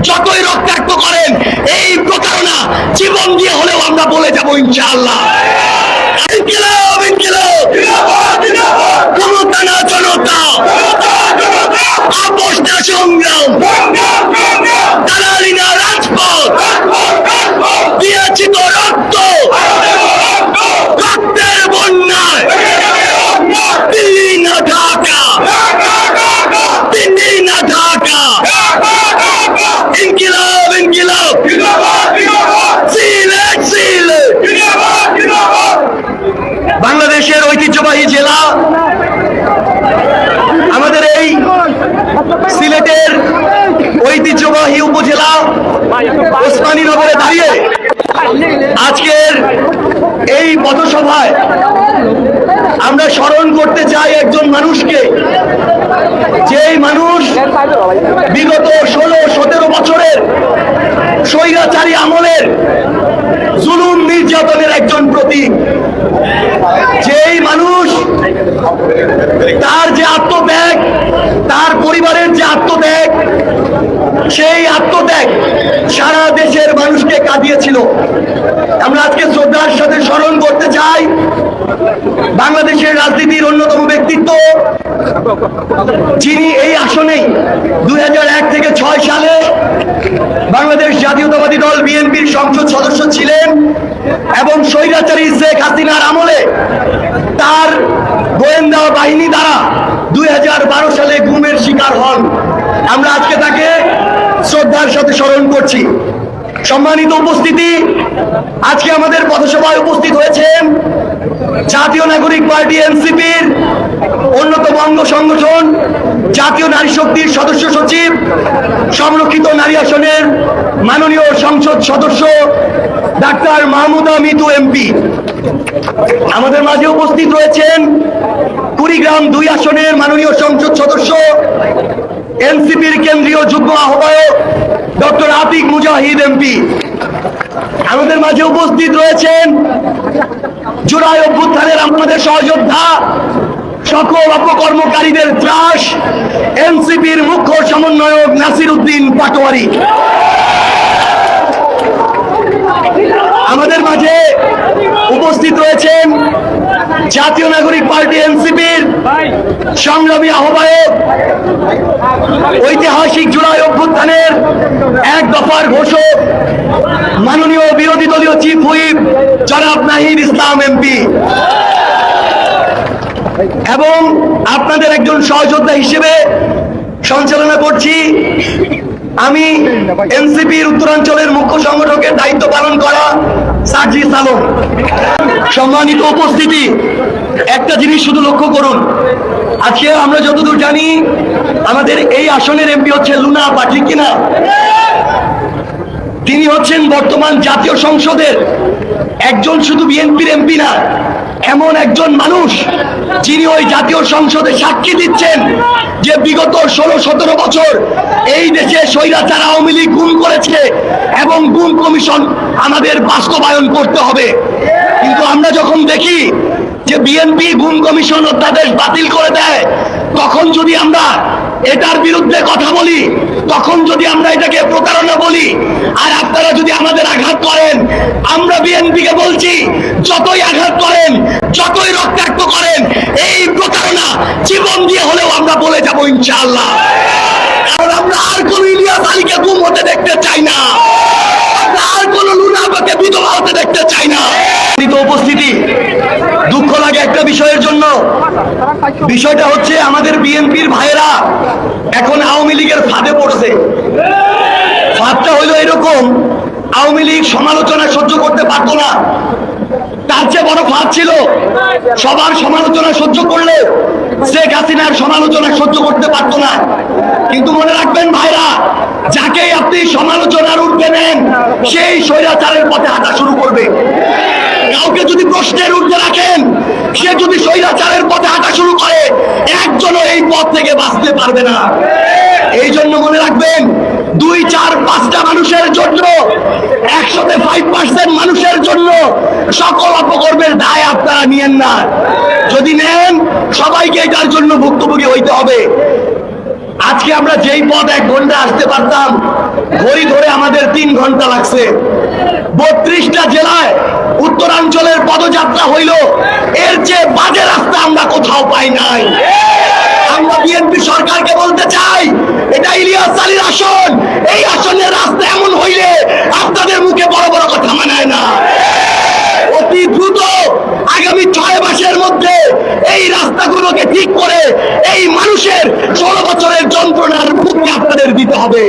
যতই রক্তাক্ত করেন, এই প্রতারণা জীবন দিয়ে হলেও আমরা বলে যাবো ইনশাআল্লাহ। ইনকিলাব ইনকিলাব, ক্ষমতা না জনতা, আপোষ না সংগ্রাম, দালালি না রাজপথ, দিয়েছি তো রক্ত, রক্তের বন্যায় দিল্লি না ঢাকা, দিল্লি না ঢাকা, ইনকিলাব ইনকিলাব, সিলেট সিলেট। বাংলাদেশের ঐতিহ্যবাহী জেলা আমাদের এই সিলেটের ঐতিহ্যবাহী উপজেলা ওসমানীনগরে দাঁড়িয়ে আজকের এই পথসভায় আমরা স্মরণ করতে চাই একজন মানুষকে, যেই মানুষ বিগত 16-17 বছরের স্বৈরাচারী আমলের জুলুম নির্যাতনের একজন প্রতীক। যেই মানুষ তার যে আত্মত্যাগ, তার পরিবারের যে আত্মত্যাগ, সেই আত্মত্যাগ সারা দেশের মানুষকে কাঁদিয়েছিল। আমরা আজকে শ্রদ্ধার সাথে স্মরণ করতে চাই বাংলাদেশের রাজনীতির অন্যতম ব্যক্তিত্ব, যিনি এই আসনেই 2001 থেকে 6 সালে বাংলাদেশ জাতীয়তাবাদী দল বিএনপির সংসদ সদস্য ছিলেন এবং স্বৈরাচারী শেখ হাসিনার আমলে তার গোয়েন্দা বাহিনী দ্বারা 2012 সালে গুমের শিকার হন। আমরা আজকে তাকে শ্রদ্ধার সাথে স্মরণ করছি। সম্মানিত উপস্থিতি, আজকে আমাদের পথসভায় উপস্থিত হয়েছেন জাতীয় নাগরিক পার্টি এনসিপির অন্যতম অঙ্গ সংগঠন জাতীয় নারী শক্তির সদস্য সচিব, সংরক্ষিত নারী আসনের মাননীয় সংসদ সদস্য ডাক্তার মাহমুদা মিতু এমপি। আমাদের মাঝে উপস্থিত রয়েছেন কুড়িগ্রাম 2 আসনের মাননীয় সংসদ সদস্য এনসিপির কেন্দ্রীয় যুগ্ম আহ্বায়ক ডক্টর আতিক মুজাহিদ এমপি। আমাদের মাঝে উপস্থিত রয়েছেন জুলাই অভ্যুত্থানের আমাদের সহযোদ্ধা, সকল অপকর্মকারীদের ত্রাস এনসিপির মুখ্য সমন্বয়ক নাসির উদ্দিন পাটোয়ারি। আমাদের মাঝে উপস্থিত রয়েছেন জাতীয় নাগরিক পার্টি এনসিপির সংগ্রামী আহ্বায়ক, ঐতিহাসিক জুলাই অভ্যুত্থানের 1 দফার ঘোষক মাননীয় বিরোধী দলীয় চিফ হুইপ জনাব নাহিদ ইসলাম এমপি, এবং আপনাদের একজন সহযোদ্ধা হিসেবে সঞ্চালনা করছি আমি এনসিপির উত্তরাঞ্চলের মুখ্য সংগঠকের দায়িত্ব পালন করা সার্জিস আলম। সম্মানিত উপস্থিতি, একটা জিনিস শুধু লক্ষ্য করুন, আজকে আমরা যতদূর জানি আমাদের এই আসনের এমপি হচ্ছে লুনা আপা, ঠিক কিনা? তিনি হচ্ছেন বর্তমান জাতীয় সংসদের একজন শুধু বিএনপির এমপি না, এমন একজন মানুষ যিনি ওই জাতীয় সংসদে সাক্ষী দিচ্ছেন যে বিগত 16-17 বছর এই দেশে স্বৈরাচার আওয়ামী লীগ গুম করেছে এবং গুম কমিশন আমাদের বাস্তবায়ন করতে হবে। কিন্তু আমরা যখন দেখি যে বিএনপি গুম কমিশন অধ্যাদেশ বাতিল করে দেয়, তখন যদি আমরা এটার বিরুদ্ধে কথা বলি, তখন যদি আমরা এটাকে প্রতারণা বলি, আর আপনারা যদি আমাদের আঘাত করেন, আমরা বিএনপিকে বলছি যতই আঘাত করেন, যতই রক্তাক্ত করেন, এই প্রতারণা জীবন দিয়ে হলেও আমরা বলে যাবো ইনশাআল্লাহ। কারণ আমরা আর কোন ইলিয়াস আলীকে গুম হতে দেখতে চাই না, আমরা আর কোন লুনাকে বিধবা হতে দেখতে চাই না। উপস্থিতি, দুঃখ লাগে একটা বিষয়ের জন্য, বিষয়টা হচ্ছে আমাদের বিএনপির ভাইয়েরা এখন আওয়ামী লীগের ফাঁদে পড়ছে। ফাঁদটা হইলো এরকম, আওয়ামী লীগ সমালোচনা সহ্য করতে পারতো না, তার চেয়ে বড় ফাঁদ ছিল সবার সমালোচনা সহ্য করলে শেখ হাসিনার সমালোচনা সহ্য করতে পারতো না। কিন্তু মনে রাখবেন ভাইরা, যাকেই আপনি সমালোচনার ঊর্ধ্বে নেন, সেই স্বৈরাচারের পথে হাঁটা শুরু করবে। কাউকে যদি প্রশ্নের ঊর্ধ্বে রাখেন, সে যদি স্বৈরাচারের পথে হাঁটা শুরু করে, একজনও এই পথ থেকে বাঁচতে পারবে না। এই জন্য মনে রাখবেন, 2, 4, 5টা মানুষের জন্য, 105% মানুষের জন্য সকল অপকর্মের দায় আপনারা নিয়েন না। যদি নেন, সবাইকে এটার জন্য ভুক্তভোগী হইতে হবে। আজকে আমরা যেই পথ 1 ঘন্টা আসতে পারতাম, ঘড়ি ধরে আমাদের 3 ঘন্টা লাগছে। 32টা জেলায় উত্তরাঞ্চলের পদযাত্রা হইল, এর চেয়ে বাজে রাস্তা আমরা কোথাও পাই নাই। আমরা বিএনপি সরকারকে বলতে চাই, এটা ইলিয়াস আলীর আসন, এই আসনের রাস্তা এমন হইলে আপনাদের মুখে বড় বড় কথা মানায় না। অতি দ্রুত আগামী 6 মাসের মধ্যে এই রাস্তাগুলোকে ঠিক করে এই মানুষের 16 বছরের যন্ত্রণার মুক্তি আপনাদের দিতে হবে।